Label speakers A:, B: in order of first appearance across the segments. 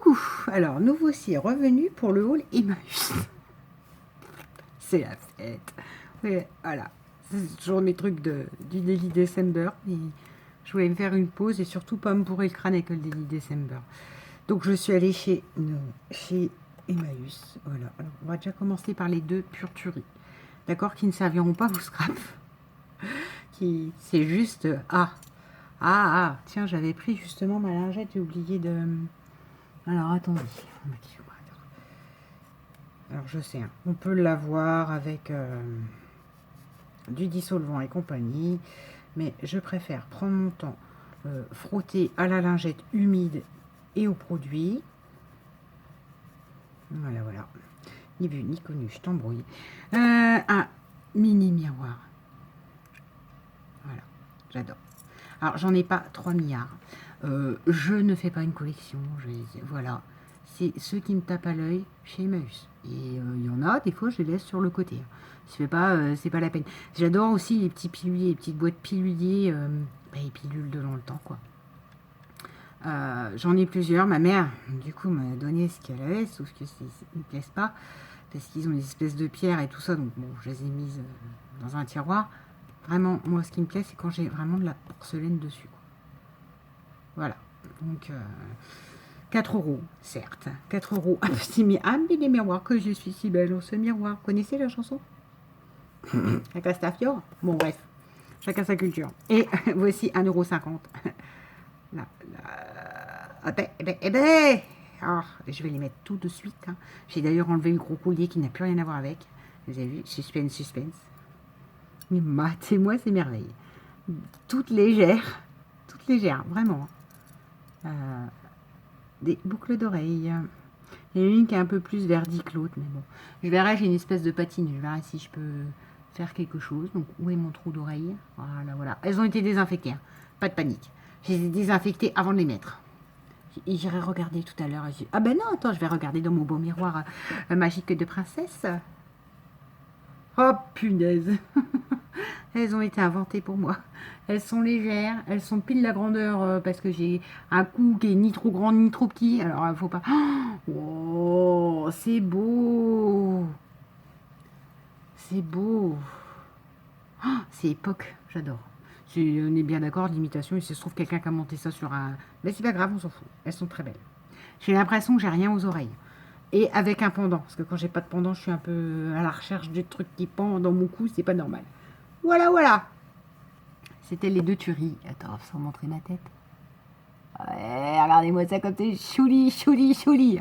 A: Coucou, alors nous voici revenus pour le haul Emmaüs. C'est la fête. Ouais, voilà, c'est toujours mes trucs du Daily December. Et je voulais me faire une pause et surtout pas me bourrer le crâne avec le Daily December. Donc je suis allée chez Emmaüs. Voilà, alors on va déjà commencer par les deux pures tueries. D'accord, qui ne serviront pas au scrap. C'est juste... tiens, j'avais pris justement ma lingette, j'ai oublié de... Alors, attendez. Alors, je sais, hein, on peut l'avoir avec du dissolvant et compagnie, mais je préfère prendre mon temps, frotter à la lingette humide et au produit. Voilà, voilà. Ni vu, ni connu, je t'embrouille. Un mini miroir. Voilà, j'adore. Alors, j'en ai pas 3 milliards. Je ne fais pas une collection. Voilà. C'est ceux qui me tapent à l'œil chez Emmaüs. Et il y en a, des fois, je les laisse sur le côté. C'est pas la peine. J'adore aussi les petits piluliers, les petites boîtes piluliers. Les pilules de dans le temps, quoi. J'en ai plusieurs. Ma mère, du coup, m'a donné ce qu'elle avait, sauf que ça ne me plaise pas. Parce qu'ils ont des espèces de pierres et tout ça. Donc, bon, je les ai mises dans un tiroir. Vraiment, moi, ce qui me plaît, c'est quand j'ai vraiment de la porcelaine dessus, quoi. Voilà. Donc, 4 €, certes. 4 €. Ah, mais les miroirs, que je suis si belle, ce miroir. Vous connaissez la chanson La Castafiore. Bon, bref. Chacun sa culture. Et voici 1,50 €. Là, là. Ah, je vais les mettre tout de suite. Hein. J'ai d'ailleurs enlevé le gros collier qui n'a plus rien à voir avec. Vous avez vu? Suspense, suspense. Mais matez-moi ces merveilles. Toutes légères, vraiment. Des boucles d'oreilles. Il y en a une qui est un peu plus verdie que l'autre, mais bon. Je verrai, j'ai une espèce de patine. Je verrai si je peux faire quelque chose. Donc, où est mon trou d'oreille? Voilà, voilà. Elles ont été désinfectées. Hein. Pas de panique. Je les ai désinfectées avant de les mettre. Et j'irai regarder tout à l'heure. Ah ben non, attends, je vais regarder dans mon beau miroir magique de princesse. Oh, punaise. Elles ont été inventées pour moi. Elles sont légères, elles sont pile la grandeur parce que j'ai un cou qui est ni trop grand ni trop petit. Alors, il faut pas... Oh, c'est beau. C'est beau. Oh, c'est époque, j'adore. On est bien d'accord, l'imitation, il se trouve quelqu'un qui a monté ça sur un... Mais c'est pas grave, on s'en fout. Elles sont très belles. J'ai l'impression que j'ai rien aux oreilles. Et avec un pendant, parce que quand j'ai pas de pendant, je suis un peu à la recherche du truc qui pend dans mon cou, c'est pas normal. Voilà, voilà. C'était les deux tueries. Attends, sans montrer ma tête. Ouais, regardez-moi ça comme c'est chouli, chouli, chouli.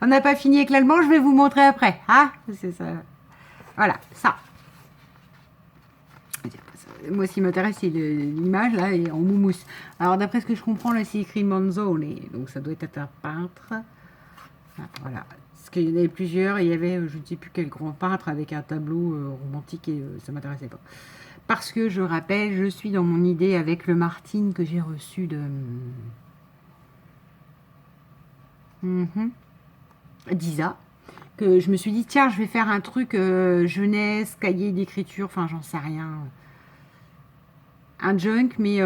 A: On n'a pas fini avec l'allemand, je vais vous montrer après. Hein, c'est ça. Voilà, ça. Moi, ce qui m'intéresse, c'est l'image, là, et en moumousse. Alors, d'après ce que je comprends, là, c'est écrit Manzone. Donc, ça doit être un peintre. Voilà. Parce qu'il y en avait plusieurs. Il y avait, je ne sais plus quel grand peintre avec un tableau romantique et ça ne m'intéressait pas. Parce que, je rappelle, je suis dans mon idée avec le Martine que j'ai reçu de... d'Isa. Que je me suis dit, tiens, je vais faire un truc jeunesse, cahier d'écriture, enfin, j'en sais rien. Un junk, mais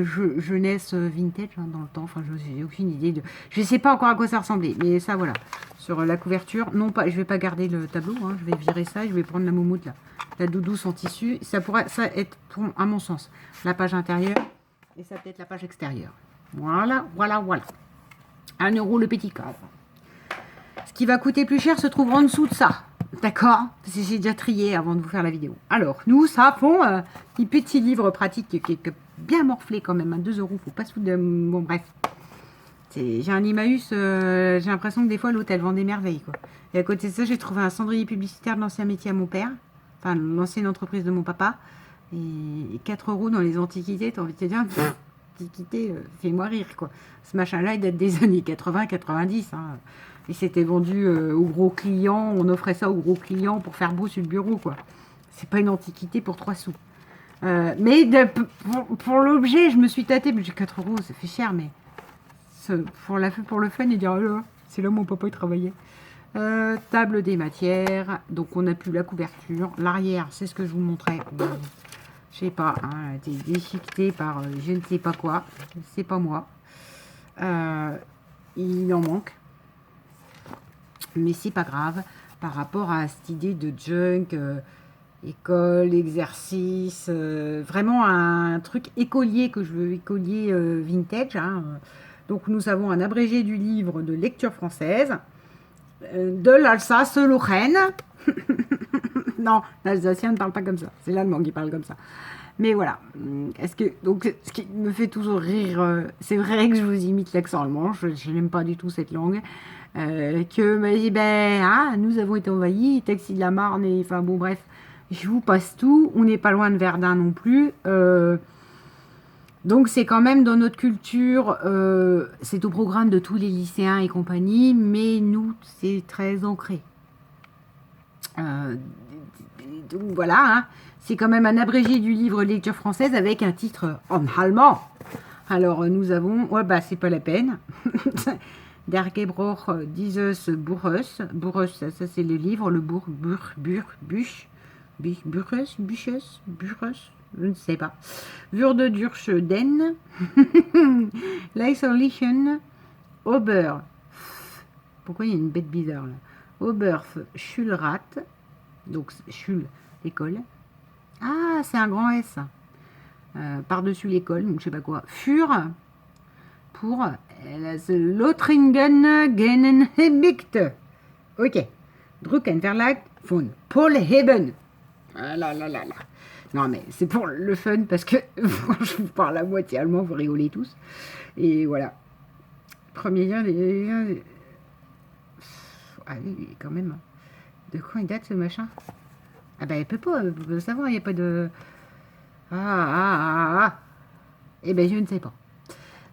A: jeunesse vintage hein, dans le temps. Enfin, je n'ai aucune idée de... Je ne sais pas encore à quoi ça ressemblait, mais ça, voilà. Sur la couverture, non pas, je vais pas garder le tableau, hein, je vais virer ça, je vais prendre la moumoute là, la doudouce en tissu. Ça pourrait être, à mon sens, la page intérieure et ça peut être la page extérieure. Voilà, voilà, voilà. 1 € le petit cadre. Ce qui va coûter plus cher se trouve en dessous de ça. D'accord? Parce que j'ai déjà trié avant de vous faire la vidéo. Alors, nous, ça fond un petit livre pratique qui est bien morflé quand même. À 2 €, faut pas se foutre de... Bon, bref. J'ai un Emmaüs, j'ai l'impression que des fois, l'autre, elle vend des merveilles, quoi. Et à côté de ça, j'ai trouvé un cendrier publicitaire de l'ancien métier à mon père. Enfin, l'ancienne entreprise de mon papa. Et 4 € dans les antiquités, t'as envie de te dire... Antiquité, fais-moi rire, quoi. Ce machin-là, il date des années 80-90, hein. Et c'était vendu aux gros clients, on offrait ça aux gros clients pour faire beau sur le bureau, quoi. C'est pas une antiquité pour 3 sous. Mais pour l'objet, je me suis tâtée, mais j'ai 4 €, ça fait cher, mais pour le fun, et dire, oh là, c'est là où mon papa il travaillait. Table des matières, donc on n'a plus la couverture. L'arrière, c'est ce que je vous montrais. Je sais pas, hein, déchiqueté par je ne sais pas quoi. C'est pas moi. Il en manque. Mais c'est pas grave par rapport à cette idée de junk, école, exercice, vraiment un truc écolier que je veux, écolier vintage. Hein. Donc nous avons un abrégé du livre de lecture française de l'Alsace-Lorraine. Non, l'alsacien ne parle pas comme ça, c'est l'allemand qui parle comme ça. Mais voilà, donc ce qui me fait toujours rire, c'est vrai que je vous imite l'accent allemand, je n'aime pas du tout cette langue, que m'a dit, nous avons été envahis, taxi de la Marne, et enfin bon bref, je vous passe tout, on n'est pas loin de Verdun non plus, donc c'est quand même dans notre culture, c'est au programme de tous les lycéens et compagnie, mais nous, c'est très ancré. Donc voilà, hein. C'est quand même un abrégé du livre lecture française avec un titre en allemand. Alors nous avons, c'est pas la peine. Der Gebroch dieses Buches. Buches, ça c'est le livre, le Buches, je ne sais pas. Würde durch den L'isolation Ober. Pourquoi il y a une bête bizarre là? Oberf Schulrat, donc Schul, l'école. Ah, c'est un grand S. Par-dessus l'école, donc je sais pas quoi. Für pour Lothringen Genenheimicht. Ok. Drucken Verlag von Polheben. Ah là là là là. Non mais c'est pour le fun parce que je vous parle à moitié allemand, vous rigolez tous. Et voilà. Premier lien des... Ah oui, quand même. De quand il date ce machin? Ah ben, elle peut pas savoir, il n'y a pas de... Eh ben, je ne sais pas.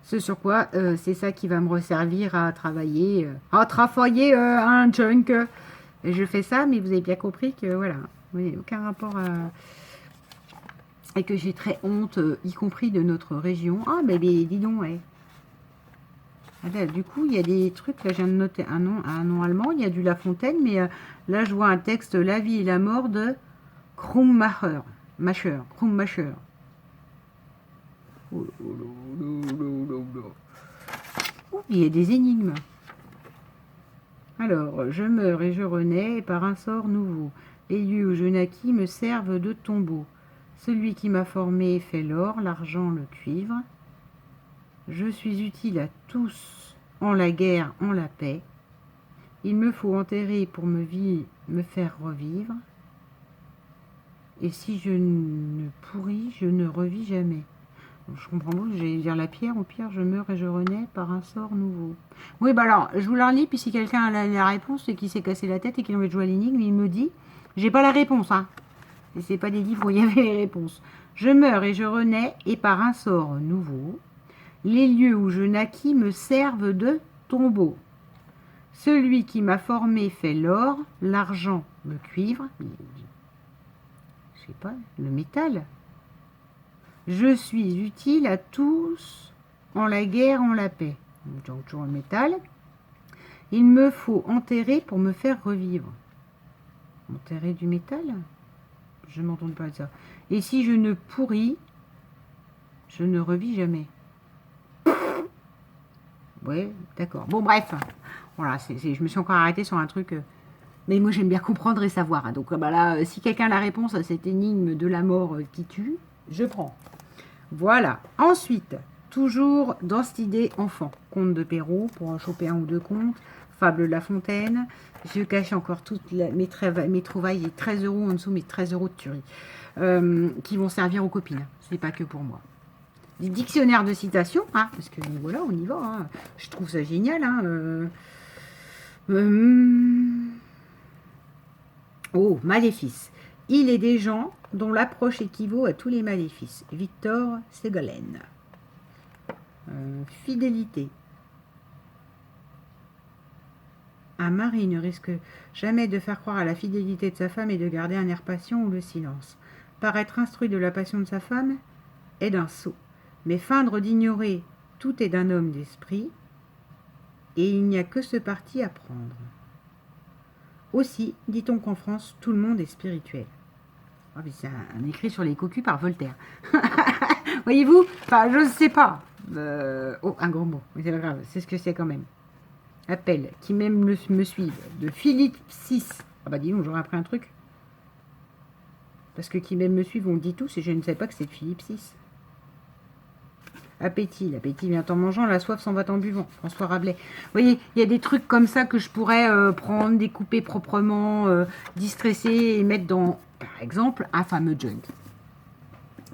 A: Ce sur quoi, c'est ça qui va me resservir à travailler, un junk. Et je fais ça, mais vous avez bien compris que, voilà, aucun rapport à... Et que j'ai très honte, y compris de notre région. Ah, ben, dis donc, ouais. Là, du coup, il y a des trucs, là, je viens de noter un nom allemand, il y a du La Fontaine, mais là, je vois un texte, La vie et la mort de Krummacher. Krummacher. Oh, il y a des énigmes. Alors, je meurs et je renais par un sort nouveau. Les lieux où je naquis me servent de tombeau. Celui qui m'a formé fait l'or, l'argent, le cuivre. Je suis utile à tous, en la guerre, en la paix. Il me faut enterrer pour me faire revivre. Et si je ne pourris, je ne revis jamais. Je comprends pas, j'allais dire la pierre, au pire, je meurs et je renais par un sort nouveau. Oui, bah alors, je vous la relis, puis si quelqu'un a la réponse et qui s'est cassé la tête et qui a envie de jouer à l'énigme, il me dit, j'ai pas la réponse, hein. Et c'est pas des livres où il y avait les réponses. Je meurs et je renais, et par un sort nouveau, les lieux où je naquis me servent de tombeau. Celui qui m'a formé fait l'or, l'argent, le cuivre, je sais pas, le métal. Je suis utile à tous, en la guerre, en la paix. Donc toujours le métal. Il me faut enterrer pour me faire revivre. Enterrer du métal? Je m'entends pas de ça. Et si je ne pourris, je ne revis jamais. Ouais, d'accord. Bon, bref. Voilà, je me suis encore arrêtée sur un truc... mais moi, j'aime bien comprendre et savoir. Donc là, si quelqu'un a la réponse à cette énigme de la mort qui tue, je prends. Voilà. Ensuite, toujours dans cette idée enfant. Conte de Perrault, pour en choper un ou deux contes. Fable de La Fontaine. Je cache encore toutes mes trouvailles et 13 € en dessous, mes 13 € de tuerie. Qui vont servir aux copines. C'est pas que pour moi. Des dictionnaires de citations, hein, parce que voilà, on y va. Hein. Je trouve ça génial. Hein, Oh, maléfice. Il est des gens dont l'approche équivaut à tous les maléfices. Victor Ségolène. Fidélité. Un mari ne risque jamais de faire croire à la fidélité de sa femme et de garder un air patient ou le silence. Paraître instruit de la passion de sa femme est d'un sot. Mais feindre d'ignorer tout est d'un homme d'esprit, et il n'y a que ce parti à prendre. Aussi, dit-on qu'en France, tout le monde est spirituel. Oh, c'est un écrit sur les cocus par Voltaire. Voyez-vous? Enfin, je ne sais pas. Oh, un gros mot. Mais c'est pas grave, c'est ce que c'est quand même. Appel, qui même me suivent, de Philippe 6. Ah bah dis donc, j'aurais appris un truc. Parce que qui même me suivent, on le dit tous, et je ne sais pas que c'est de Philippe 6. Appétit, l'appétit vient en mangeant, la soif s'en va en buvant. François Rabelais. Vous voyez, il y a des trucs comme ça que je pourrais prendre, découper proprement, distresser et mettre dans, par exemple, un fameux junk.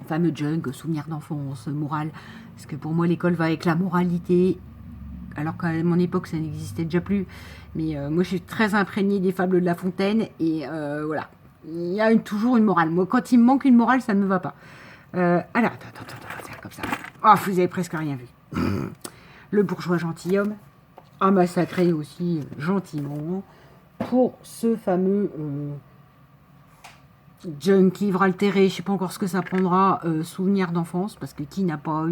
A: Un fameux junk, souvenir d'enfance, morale. Parce que pour moi, l'école va avec la moralité. Alors qu'à mon époque, ça n'existait déjà plus. Mais moi, je suis très imprégnée des fables de La Fontaine. Et voilà. Il y a toujours une morale. Moi, quand il me manque une morale, ça ne me va pas. Alors, attends, c'est comme ça. Oh, vous avez presque rien vu. Le bourgeois gentilhomme a massacré aussi gentiment pour ce fameux junk livre altéré. Je ne sais pas encore ce que ça prendra, souvenir d'enfance, parce que qui n'a pas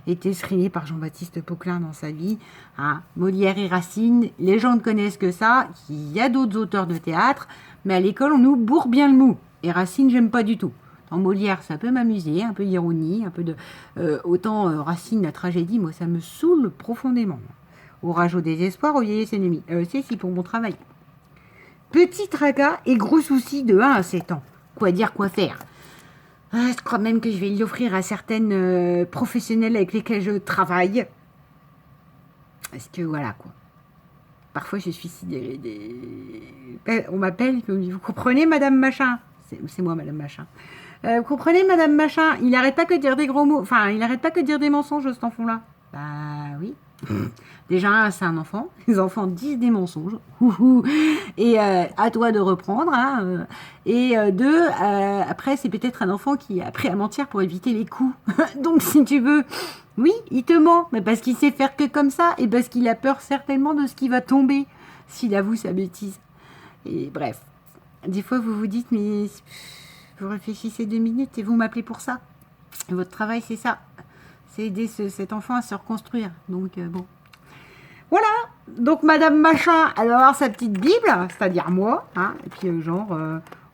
A: été screené par Jean-Baptiste Poquelin dans sa vie, hein. Molière et Racine, les gens ne connaissent que ça. Il y a d'autres auteurs de théâtre, mais à l'école, on nous bourre bien le mou. Et Racine, j'aime pas du tout. En Molière, ça peut m'amuser, un peu d'ironie, un peu de... autant Racine, la tragédie, moi, ça me saoule profondément. Orage au désespoir, au vieillesse ennemi. C'est pour mon travail. Petit tracas et gros soucis de 1 à 7 ans. Quoi dire, quoi faire. Je crois même que je vais l'offrir à certaines professionnelles avec lesquelles je travaille. Parce que voilà, quoi. Parfois, je suis sidérée. On m'appelle, vous comprenez, madame machin? C'est moi, madame machin. Vous comprenez, madame machin, il n'arrête pas que de dire des gros mots. Enfin, il n'arrête pas que de dire des mensonges, cet enfant-là. Bah oui. Déjà, c'est un enfant. Les enfants disent des mensonges. Et à toi de reprendre. Hein. Et deux, après, c'est peut-être un enfant qui a appris à mentir pour éviter les coups. Donc, si tu veux, oui, il te ment. Mais parce qu'il sait faire que comme ça. Et parce qu'il a peur certainement de ce qui va tomber s'il avoue sa bêtise. Et bref. Des fois, vous vous dites, mais... Vous réfléchissez 2 minutes et vous m'appelez pour ça. Et votre travail, c'est ça. C'est aider cet enfant à se reconstruire. Donc, bon. Voilà. Donc, madame machin, elle va avoir sa petite Bible, c'est-à-dire moi. Hein, et puis,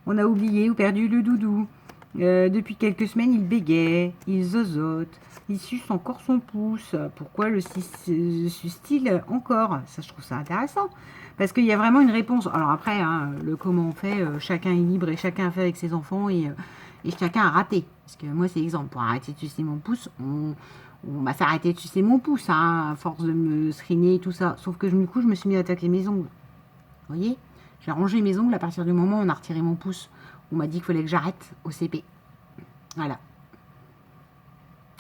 A: on a oublié ou perdu le doudou. Depuis quelques semaines, il bégait, il zozote, il suce encore son pouce. Pourquoi le suce-t-il encore? Ça, je trouve ça intéressant. Parce qu'il y a vraiment une réponse. Alors après, hein, le comment on fait, chacun est libre et chacun fait avec ses enfants et chacun a raté. Parce que moi, c'est exemple. Pour arrêter de sucer mon pouce, on m'a fait arrêter de sucer mon pouce, hein, à force de me sriner et tout ça. Sauf que du coup, je me suis mis à attaquer mes ongles. Vous voyez? J'ai rangé mes ongles à partir du moment où on a retiré mon pouce. On m'a dit qu'il fallait que j'arrête au CP. Voilà.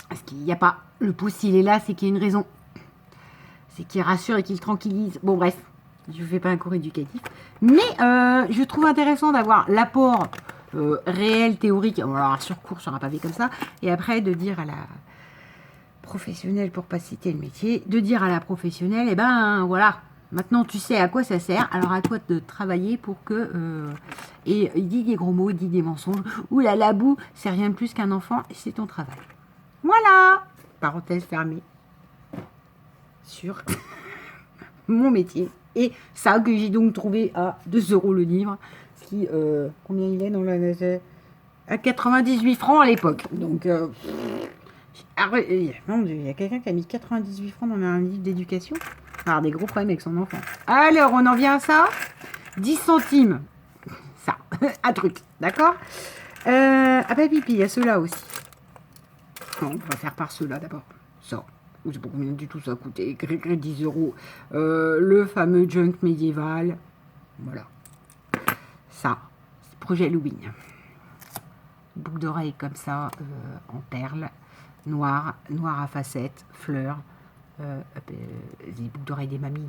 A: Parce qu'il n'y a pas. Le pouce, s'il est là, c'est qu'il y a une raison. C'est qu'il rassure et qu'il tranquillise. Bon, bref. Je ne fais pas un cours éducatif. Mais je trouve intéressant d'avoir l'apport réel, théorique. Alors, sur cours, sur un pavé comme ça. Et après, de dire à la professionnelle, pour ne pas citer le métier, de dire à la professionnelle, eh ben, voilà. Maintenant, tu sais à quoi ça sert. Alors, à toi de travailler pour que... et il dit des gros mots, il dit des mensonges. Ouh là, la boue, c'est rien de plus qu'un enfant. Et c'est ton travail. Voilà. Parenthèse fermée. Sur mon métier. Et ça que j'ai donc trouvé à 2 € le livre. Ce qui, combien il est dans la... À 98 francs à l'époque. Donc, mon Dieu, il y a quelqu'un qui a mis 98 francs dans un livre d'éducation. Alors, des gros problèmes avec son enfant. Alors, on en vient à ça. 10 centimes. Ça, un truc, d'accord. Ah bah pipi, il y a ceux-là aussi. Non, on va faire par ceux-là d'abord. Ça. Je sais pas combien du tout ça a coûté. 10 €. Le fameux junk médiéval. Voilà. Ça, c'est projet Halloween. Boucle d'oreille comme ça, en perles, noir à facettes, fleurs. Les boucles d'oreilles des mamies.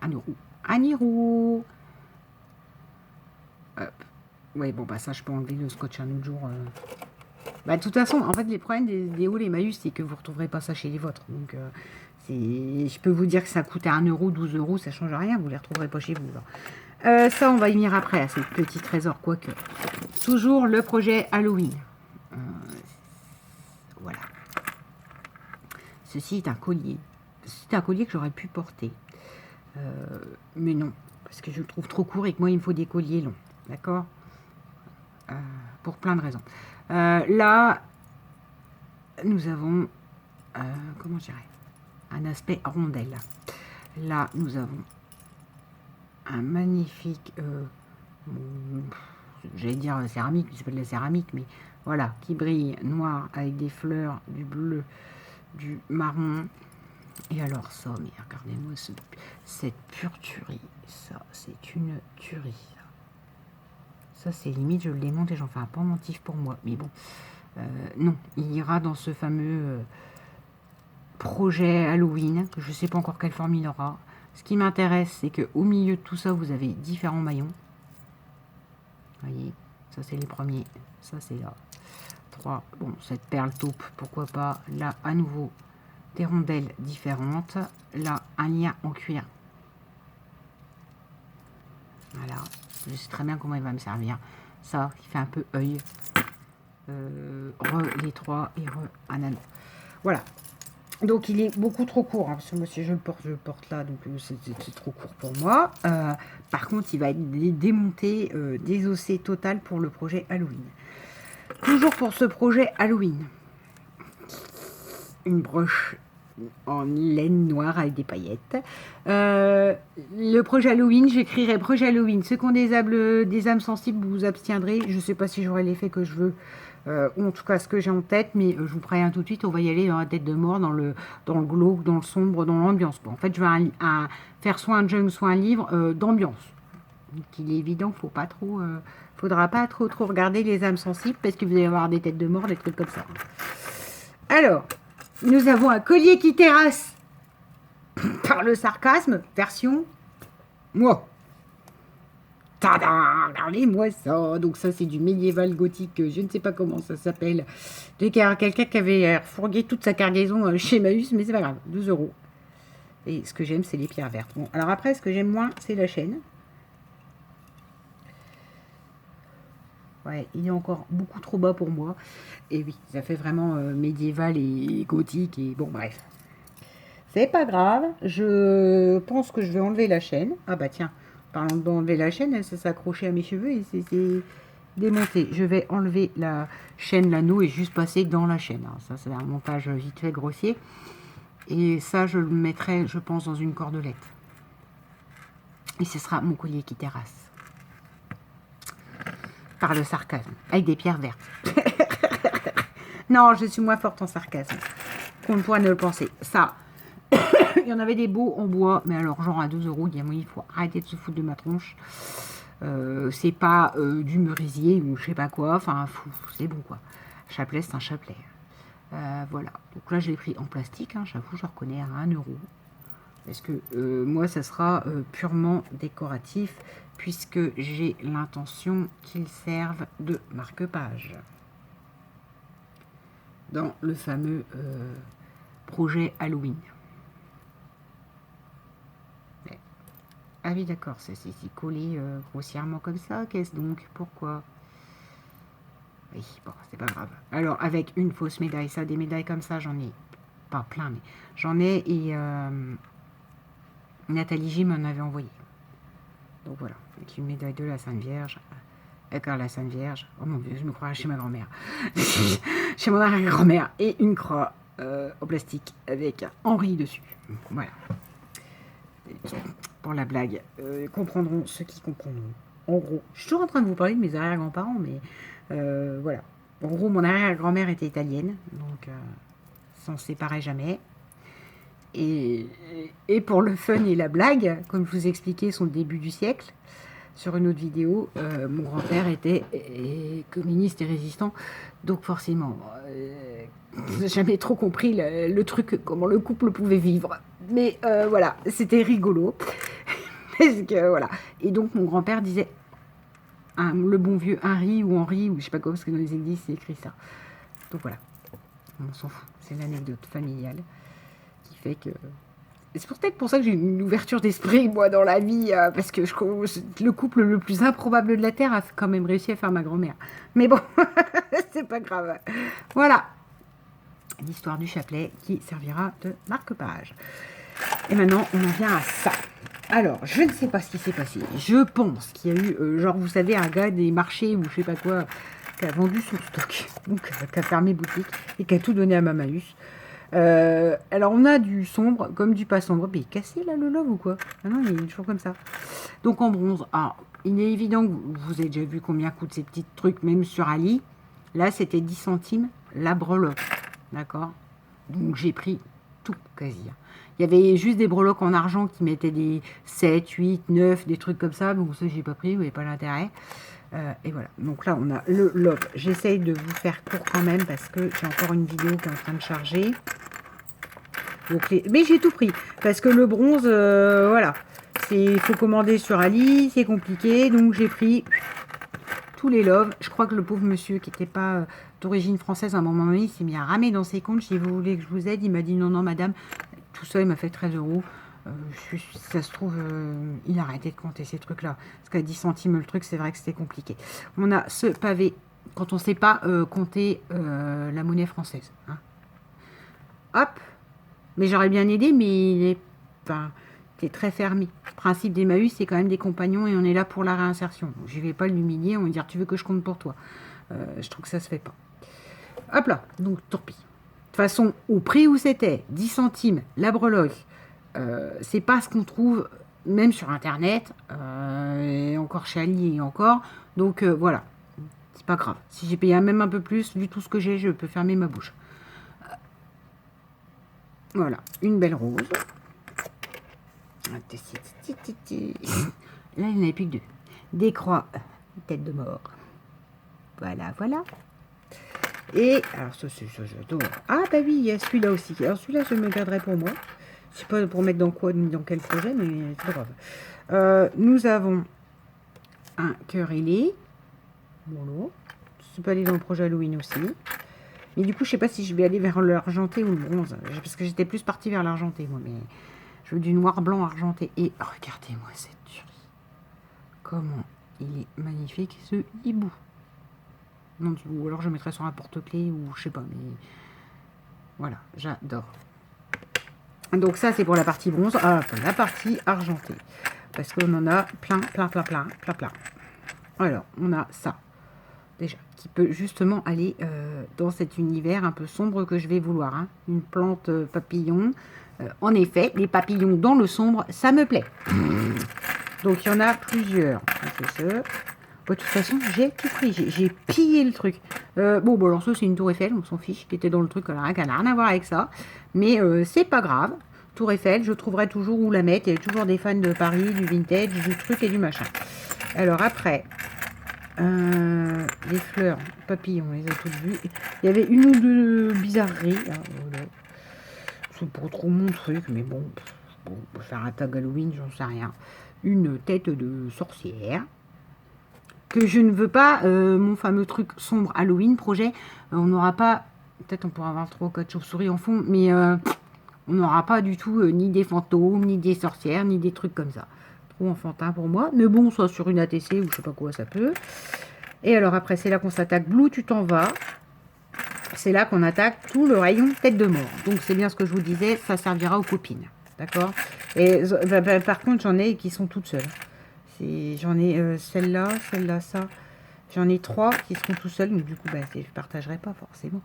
A: 1 €. 1 €. Hop. Ouais, bon, bah ça, je peux enlever le scotch un autre jour. Bah, de toute façon, en fait, les problèmes des hauts, les Maüs, c'est que vous ne retrouverez pas ça chez les vôtres. Donc, je peux vous dire que ça coûte 1 €, 12 €, ça ne change rien, vous ne les retrouverez pas chez vous. Ça, on va y venir après, à ces petits trésors, quoique. Toujours le projet Halloween. Voilà. Ceci est un collier. C'est un collier que j'aurais pu porter. Mais non, parce que je le trouve trop court et que moi, il me faut des colliers longs. D'accord? Pour plein de raisons. Là, nous avons, comment je dirais, un aspect rondelle. Là, nous avons un magnifique, j'allais dire céramique, c'est pas de la céramique, mais voilà, qui brille noir avec des fleurs, du bleu, du marron. Et alors ça, mais regardez-moi cette pure tuerie. Ça, c'est une tuerie. Ça, c'est limite, je le démonte et j'en fais un pendentif pour moi. Mais bon, non, il ira dans ce fameux projet Halloween, que je ne sais pas encore quelle forme il aura. Ce qui m'intéresse, c'est qu'au milieu de tout ça, vous avez différents maillons. Vous voyez, ça c'est les premiers, ça c'est là. 3, bon, cette perle taupe, pourquoi pas. Là, à nouveau, des rondelles différentes. Là, un lien en cuir. Voilà, je sais très bien comment il va me servir. Ça, qui fait un peu œil. Les 3 et un anneau. Voilà. Donc, il est beaucoup trop court, hein, parce que moi, si je le porte là, donc c'est trop court pour moi. Par contre, il va être démonté, désossé total pour le projet Halloween. Toujours pour ce projet Halloween. Une broche en laine noire avec des paillettes. Le projet Halloween, j'écrirai projet Halloween. Ceux qui ont des âmes sensibles, vous vous abstiendrez. Je ne sais pas si j'aurai l'effet que je veux. Ou en tout cas ce que j'ai en tête, mais je vous préviens tout de suite, on va y aller dans la tête de mort, dans le glauque, dans le sombre, dans l'ambiance. Bon, en fait, je vais faire soit un junk, soit un livre d'ambiance. Donc il est évident qu'il faudra pas trop regarder les âmes sensibles, parce que vous allez avoir des têtes de mort, des trucs comme ça. Alors, nous avons un collier qui terrasse par le sarcasme, version moi. Tada, regardez-moi ça. Donc ça, c'est du médiéval gothique, je ne sais pas comment ça s'appelle. Quelqu'un qui avait refourgué toute sa cargaison chez Emmaüs, mais c'est pas grave, 2 €. Et ce que j'aime, c'est les pierres vertes. Bon, alors après, ce que j'aime moins, c'est la chaîne. Ouais, il est encore beaucoup trop bas pour moi. Et oui, ça fait vraiment médiéval et gothique. Et bon, bref. C'est pas grave. Je pense que je vais enlever la chaîne. Ah bah tiens, parlant d'enlever la chaîne, elle s'est accrochée à mes cheveux et c'est démonté. Je vais enlever la chaîne, l'anneau et juste passer dans la chaîne. Alors ça, c'est un montage vite fait grossier. Et ça, je le mettrai, je pense, dans une cordelette. Et ce sera mon collier qui terrasse. Par le sarcasme, avec des pierres vertes. Non, je suis moins forte en sarcasme qu'on ne pourrait ne le penser. Ça, il y en avait des beaux en bois, mais alors genre à 2 €, il faut arrêter de se foutre de ma tronche. C'est pas du merisier ou je sais pas quoi, enfin, c'est bon quoi. Chapelet, c'est un chapelet. Voilà, donc là je l'ai pris en plastique, hein, j'avoue, je reconnais à 1 €. Parce que moi, ça sera purement décoratif, puisque j'ai l'intention qu'ils servent de marque-page dans le fameux projet Halloween. Mais, ah oui, d'accord, c'est collé grossièrement comme ça. Qu'est-ce donc? Pourquoi? Oui, bon, c'est pas grave. Alors, avec une fausse médaille, ça, des médailles comme ça, j'en ai pas plein, mais j'en ai et... Nathalie G m'en avait envoyé. Donc voilà, avec une médaille de la Sainte Vierge, d'accord, la Sainte Vierge. Oh mon Dieu, je me crois chez ma grand-mère. Chez mon arrière-grand-mère. Et une croix en plastique avec Henri dessus. Voilà. Pour la blague, comprendront ceux qui comprendront. En gros, je suis toujours en train de vous parler de mes arrière-grands-parents, mais voilà. En gros, mon arrière-grand-mère était italienne, donc s'en séparait jamais. Et pour le fun et la blague, comme je vous expliquais son début du siècle, sur une autre vidéo, mon grand-père était communiste et résistant, donc forcément, j'ai jamais trop compris le truc, comment le couple pouvait vivre. Mais voilà, c'était rigolo. Parce que, voilà. Et donc mon grand-père disait, le bon vieux Henri ou Henri, ou je sais pas quoi, parce que dans les églises c'est écrit ça. Donc voilà, on s'en fout, c'est l'anecdote familiale. Fait que c'est peut-être pour ça que j'ai une ouverture d'esprit moi dans la vie, parce que le couple le plus improbable de la terre a quand même réussi à faire ma grand-mère, mais bon c'est pas grave. Voilà l'histoire du chapelet qui servira de marque-page. Et maintenant on en vient à ça. Alors je ne sais pas ce qui s'est passé, je pense qu'il y a eu genre vous savez un gars des marchés ou je sais pas quoi qui a vendu son stock, donc qui a fermé boutique et qui a tout donné à Emmaüs. Alors, on a du sombre comme du pas sombre. Mais il est cassé, là, le love, ou quoi? Ah non, il est toujours comme ça. Donc, en bronze. Alors, il est évident que vous avez déjà vu combien coûtent ces petits trucs, même sur Ali. Là, c'était 10 centimes la breloque. D'accord? Donc, j'ai pris tout, quasi. Il y avait juste des breloques en argent qui mettaient des 7, 8, 9, des trucs comme ça. Donc, ça, j'ai pas pris, vous n'avez pas l'intérêt. Et voilà, donc là on a le love. J'essaye de vous faire court quand même parce que j'ai encore une vidéo qui est en train de charger. Donc mais j'ai tout pris parce que le bronze, voilà, il faut commander sur Ali, c'est compliqué. Donc j'ai pris tous les loves. Je crois que le pauvre monsieur qui n'était pas d'origine française à un moment donné, il s'est mis à ramer dans ses comptes. Si vous voulez que je vous aide, il m'a dit non, non madame, tout ça il m'a fait 13 €. Ça se trouve, il a arrêté de compter ces trucs-là. Parce qu'à 10 centimes le truc, c'est vrai que c'était compliqué. On a ce pavé, quand on ne sait pas compter la monnaie française. Hein. Hop. Mais j'aurais bien aidé, mais il est, enfin, très fermé. Le principe d'Emmaüs, c'est quand même des compagnons et on est là pour la réinsertion. Je ne vais pas l'humilier, on va dire, tu veux que je compte pour toi. Je trouve que ça se fait pas. Hop là, donc tant pis. De toute façon, au prix où c'était, 10 centimes, la breloque, c'est pas ce qu'on trouve même sur internet et encore chez Ali et encore, donc voilà, c'est pas grave. Si j'ai payé même un peu plus, vu tout ce que j'ai, je peux fermer ma bouche. Voilà, une belle rose. Là il n'y en avait plus que deux. Des croix, tête de mort. Voilà, voilà. Et alors ça j'adore. Ah bah oui, il y a celui-là aussi. Alors celui-là je me garderai pour moi. Je sais pas pour mettre dans quoi, ni dans quel projet, mais c'est pas grave. Nous avons un cœur ailé. Bon, je peux aller dans le projet Halloween aussi. Mais du coup, je sais pas si je vais aller vers l'argenté ou le bronze. Parce que j'étais plus partie vers l'argenté, moi. Mais je veux du noir, blanc, argenté. Et regardez-moi cette tuerie. Comment il est magnifique, ce hibou. Non, ou alors je mettrai sur un porte-clés ou je sais pas. Mais voilà, j'adore. Donc ça, c'est pour la partie bronze. Ah, pour la partie argentée. Parce qu'on en a plein. Alors, on a ça. Déjà, qui peut justement aller dans cet univers un peu sombre que je vais vouloir. Hein. Une plante papillon. En effet, les papillons dans le sombre, ça me plaît. Donc, il y en a plusieurs. C'est ça. De toute façon, j'ai tout pris. J'ai pillé le truc. Bon, alors ça, c'est une tour Eiffel. On s'en fiche. Qui était dans le truc. Elle n'a rien à voir avec ça. Mais c'est pas grave. Tour Eiffel, je trouverai toujours où la mettre. Il y a toujours des fans de Paris, du vintage, du truc et du machin. Alors, après... les fleurs, papillons, on les a toutes vues. Il y avait une ou deux bizarreries. Hein, voilà. C'est pas trop mon truc, mais bon, pour faire un tag Halloween, j'en sais rien. Une tête de sorcière. Que je ne veux pas, mon fameux truc sombre Halloween projet. On n'aura pas, peut-être on pourra avoir 3 ou 4 chauves-souris en fond, mais on n'aura pas du tout ni des fantômes, ni des sorcières, ni des trucs comme ça. Enfantin pour moi, mais bon, soit sur une ATC ou je sais pas quoi ça peut. Et alors après, c'est là qu'on s'attaque. Blue, tu t'en vas. C'est là qu'on attaque tout le rayon tête de mort. Donc c'est bien ce que je vous disais, ça servira aux copines. D'accord. Et par contre, j'en ai qui sont toutes seules. J'en ai celle-là, ça. J'en ai 3 qui seront tout seuls. Donc du coup, je partagerai pas forcément.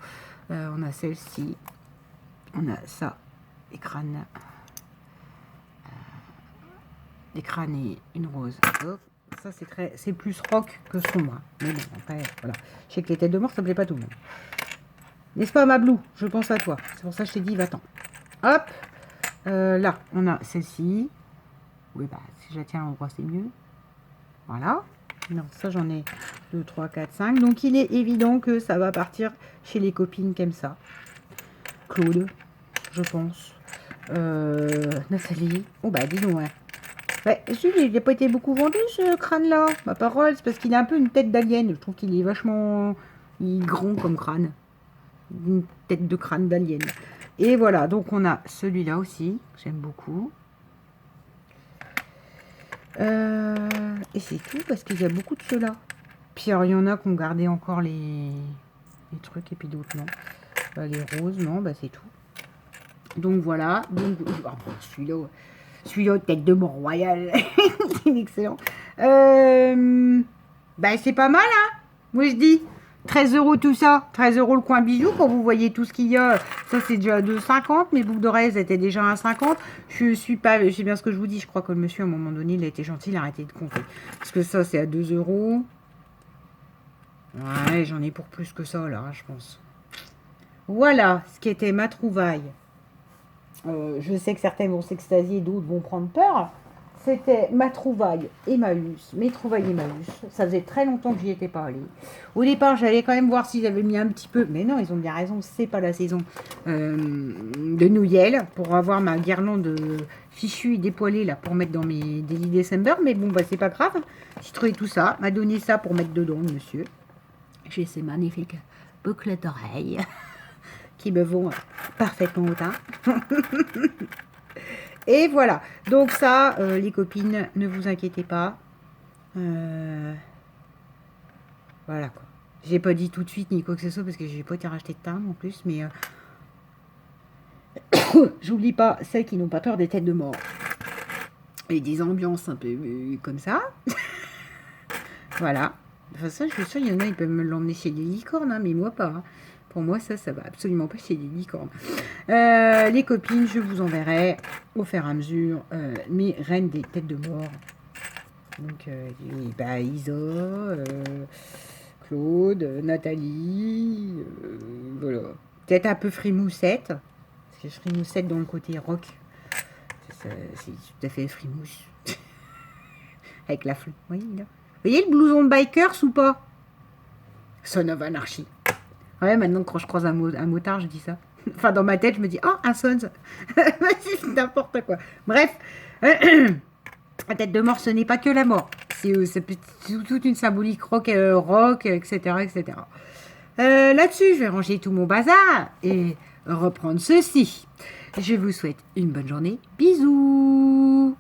A: On a celle-ci. On a ça. Les crânes. Des crânes et une rose. Hop. Ça, c'est plus rock que sombre. Mais bon, après, voilà. Je sais que les têtes de mort, ça ne plaît pas tout le monde. N'est-ce pas, ma Blue? Je pense à toi. C'est pour ça que je t'ai dit, va-t'en. Hop. Là, on a celle-ci. Oui, si je la tiens à l'endroit, c'est mieux. Voilà. Non, ça, j'en ai 2, 3, 4, 5. Donc, il est évident que ça va partir chez les copines qui aiment ça. Claude, je pense. Nathalie. Oh, dis donc, ouais. Ouais, il n'a pas été beaucoup vendu ce crâne-là. Ma parole, c'est parce qu'il a un peu une tête d'alien. Je trouve qu'il est vachement... Il est grand comme crâne. Une tête de crâne d'alien. Et voilà, donc on a celui-là aussi, que j'aime beaucoup. Et c'est tout, parce qu'il y a beaucoup de ceux-là. Puis alors, il y en a qui ont gardé encore les trucs, et puis d'autres, non. Les roses, non, c'est tout. Donc voilà. Donc, celui-là... Celui-là, tête de mort royale. Il est excellent. C'est pas mal, hein. Moi, je dis. 13 euros tout ça. 13 euros le coin bijoux. Quand vous voyez tout ce qu'il y a, ça c'est déjà à 2,50. Mes boucles d'oreilles elles étaient déjà à 50. Je suis pas... Je sais bien ce que je vous dis. Je crois que le monsieur, à un moment donné, il a été gentil. Il a arrêté de compter. Parce que ça, c'est à 2 euros. Ouais, j'en ai pour plus que ça, là, je pense. Voilà ce qui était ma trouvaille. Je sais que certains vont s'extasier, d'autres vont prendre peur. C'était ma trouvaille Emmaüs, mes trouvailles Emmaüs. Ça faisait très longtemps que j'y étais pas allée. Au départ, j'allais quand même voir s'ils avaient mis un petit peu, mais non, ils ont bien raison, c'est pas la saison de Noël pour avoir ma guirlande fichue et dépoilée là pour mettre dans mes Daily December. Mais bon, bah c'est pas grave. J'ai trouvé tout ça, m'a donné ça pour mettre dedans, le monsieur. J'ai ces magnifiques boucles d'oreilles qui me vont parfaitement au teint. Et voilà. Donc ça, les copines, ne vous inquiétez pas. Voilà quoi. J'ai pas dit tout de suite ni quoi que ce soit parce que j'ai pas été racheter de timbre en plus. Mais j'oublie pas celles qui n'ont pas peur des têtes de mort. Et des ambiances un peu comme ça. Voilà. De toute façon, je suis sûre, il y en a, ils peuvent me l'emmener chez les licornes, hein, mais moi pas. Hein. Pour moi, ça va absolument pas chez les licornes. Les copines, je vous enverrai au fur et à mesure mes reines des têtes de mort. Donc, Isa, Claude, Nathalie, voilà. Peut-être un peu frimoussette, parce que je frimoussette dans le côté rock. C'est tout à fait frimousse. Avec la flûte, oui, là. Vous voyez le blouson de bikers ou pas? Son of Anarchy. Ouais, maintenant, quand je croise un motard, je dis ça. Enfin, dans ma tête, je me dis, oh, un Sons. C'est n'importe quoi. Bref, la tête de mort, ce n'est pas que la mort. C'est toute une symbolique rock, etc., etc. Là-dessus, je vais ranger tout mon bazar et reprendre ceci. Je vous souhaite une bonne journée. Bisous.